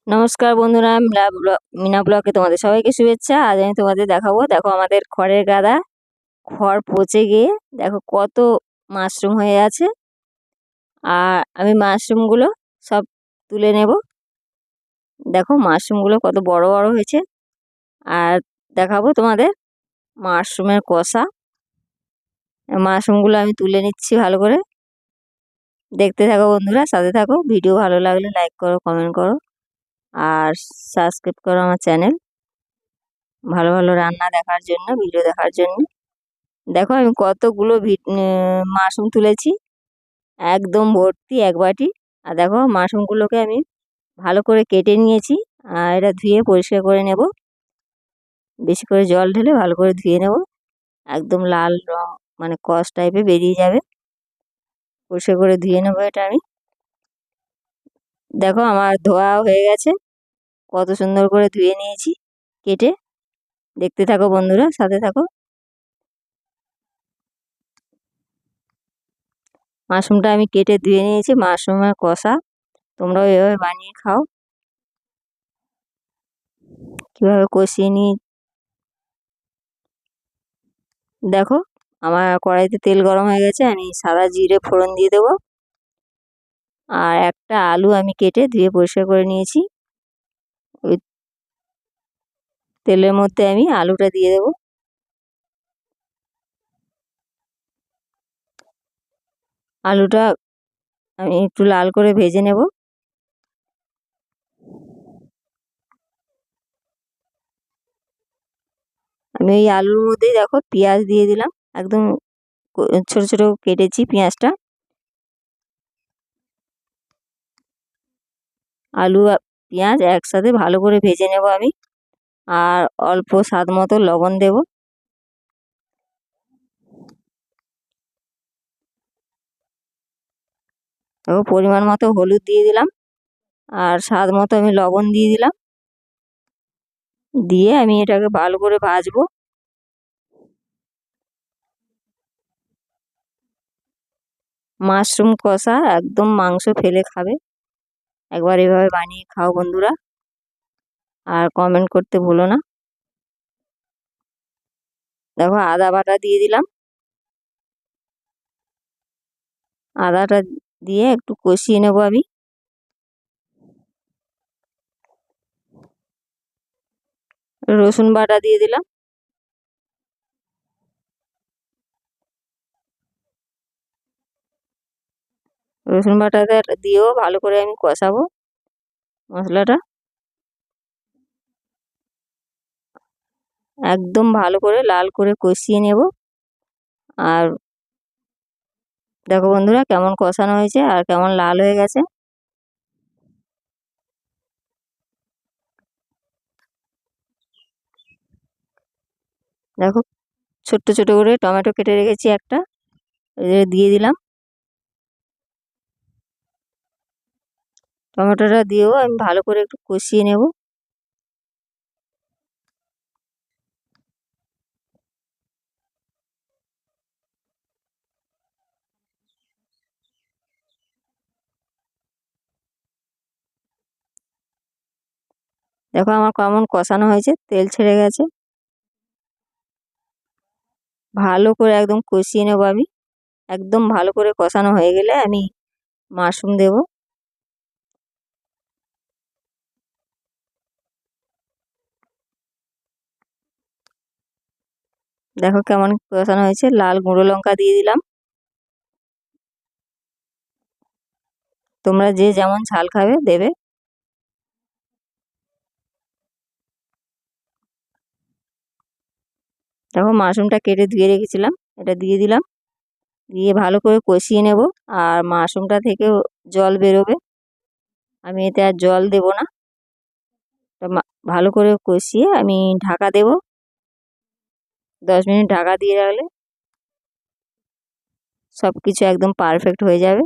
নমস্কার বন্ধুরা, মিনা ব্লগে তোমাদের সবাইকে শুভেচ্ছা। আজ আমি তোমাদের দেখাবো, দেখো আমাদের খড়ের গাদা, খড় পচে গিয়ে দেখো কত মাশরুম হয়ে আছে। আর আমি মাশরুমগুলো সব তুলে নেব। দেখো মাশরুমগুলো কত বড় বড় হয়েছে। আর দেখাবো তোমাদের মাশরুমের কষা। মাশরুমগুলো আমি তুলে নিচ্ছি ভালো করে। দেখতে থাকো বন্ধুরা, সাথে থাকো। ভিডিও ভালো লাগলে লাইক করো, কমেন্ট করো আর সাবস্ক্রাইব করো আমার চ্যানেল। ভালো ভালো রান্না দেখার জন্য, ভিডিও দেখার জন্য। দেখো আমি কতগুলো মাশরুম তুলেছি, একদম ভর্তি এক বাটি। আর দেখো মাশরুমগুলোকে আমি ভালো করে কেটে নিয়েছি। আর এটা ধুয়ে পরিষ্কার করে নেব, বেশি করে জল ঢেলে ভালো করে ধুয়ে নেব। একদম লাল রং, মানে কস টাইপের বেরিয়ে যাবে। পরিষ্কার করে ধুয়ে নেবো এটা আমি। দেখো আমার ধোয়া হয়ে গেছে, কত সুন্দর করে ধুয়ে নিয়েছি কেটে। দেখতে থাকো বন্ধুরা, সাথে থাকো। মাশরুমটা আমি কেটে ধুয়ে নিয়েছি। মাশরুমের কষা তোমরাও এভাবে বানিয়ে খাও। কিভাবে কষিয়ে নিই দেখো। আমার কড়াইতে তেল গরম হয়ে গেছে, আমি সাদা জিরে ফোড়ন দিয়ে দেবো। আর একটা আলু আমি কেটে ধুয়ে পরিষ্কার করে নিয়েছি, ওই তেলের মধ্যে আমি আলুটা দিয়ে দেবো। আলুটা আমি একটু লাল করে ভেজে নেব। আমি এই আলুর মধ্যেই দেখো পেঁয়াজ দিয়ে দিলাম, একদম ছোট ছোট কেটেছি পেঁয়াজটা। আলু আর পেঁয়াজ একসাথে ভালো করে ভেজে নেব আমি। আর অল্প স্বাদ মতো লবণ দেব। দেখো পরিমাণ মতো হলুদ দিয়ে দিলাম, আর স্বাদ মতো আমি লবণ দিয়ে দিলাম। দিয়ে আমি এটাকে ভালো করে ভাজবো। মাশরুম কষা একদম মাংস ফেলে খাবে। একবার এভাবে বানিয়ে খাও বন্ধুরা, আর কমেন্ট করতে ভুলো না। দেখো আদা বাটা দিয়ে দিলাম। আদাটা দিয়ে একটু কষিয়ে নেবো আমি। রসুন বাটা দিয়ে দিলাম। রসুন বাটাটা দিয়েও ভালো করে আমি কষাবো মশলাটা। একদম ভালো করে লাল করে কষিয়ে নেব। আর দেখো বন্ধুরা কেমন কষানো হয়েছে আর কেমন লাল হয়ে গেছে। দেখো ছোট্ট ছোট করে টমেটো কেটে রেখেছি একটা, দিয়ে দিলাম। টমেটোটা দিয়েও আমি ভালো করে একটু কষিয়ে নেব। দেখো আমার কেমন কষানো হয়েছে, তেল ছেড়ে গেছে। ভালো করে একদম কষিয়ে নেব আমি। একদম ভালো করে কষানো হয়ে গেলে আমি মাশরুম দেব। দেখো কেমন কষানো হয়েছে। লাল গুঁড়ো লঙ্কা দিয়ে দিলাম। তোমরা যে যেমন ঝাল খাবে দেবে। দেখো মাশরুমটা কেটে ধুয়ে রেখেছিলাম, এটা দিয়ে দিলাম। দিয়ে ভালো করে কষিয়ে নেব। আর মাশরুমটা থেকে জল বেরোবে, আমি এতে আর জল দেব না। ভালো করে কষিয়ে আমি ঢাকা দেব। 10 মিনিট ঢাকা দিয়ে রাখলে সব কিছু একদম পারফেক্ট হয়ে যাবে।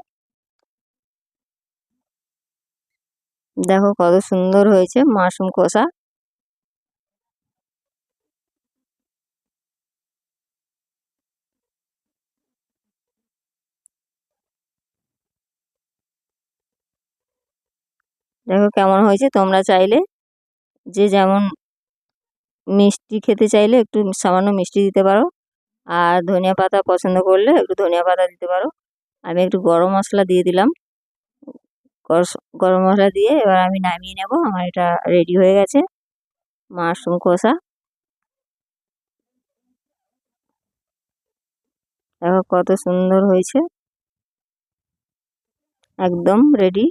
দেখো কত সুন্দর হয়েছে মাশরুম কষা। দেখো কেমন হয়েছে। তোমরা চাইলে যে যেমন মিষ্টি খেতে চাইলে একটু সামান্য মিষ্টি দিতে পারো, আর ধনিয়া পাতা পছন্দ করলে একটু ধনিয়া পাতা দিতে পারো। আমি একটু গরম মশলা দিয়ে দিলাম। গরম মশলা দিয়ে এবার আমি নামিয়ে নেব। আমার এটা রেডি হয়ে গেছে মাশরুম কষা। দেখো কত সুন্দর হয়েছে, একদম রেডি।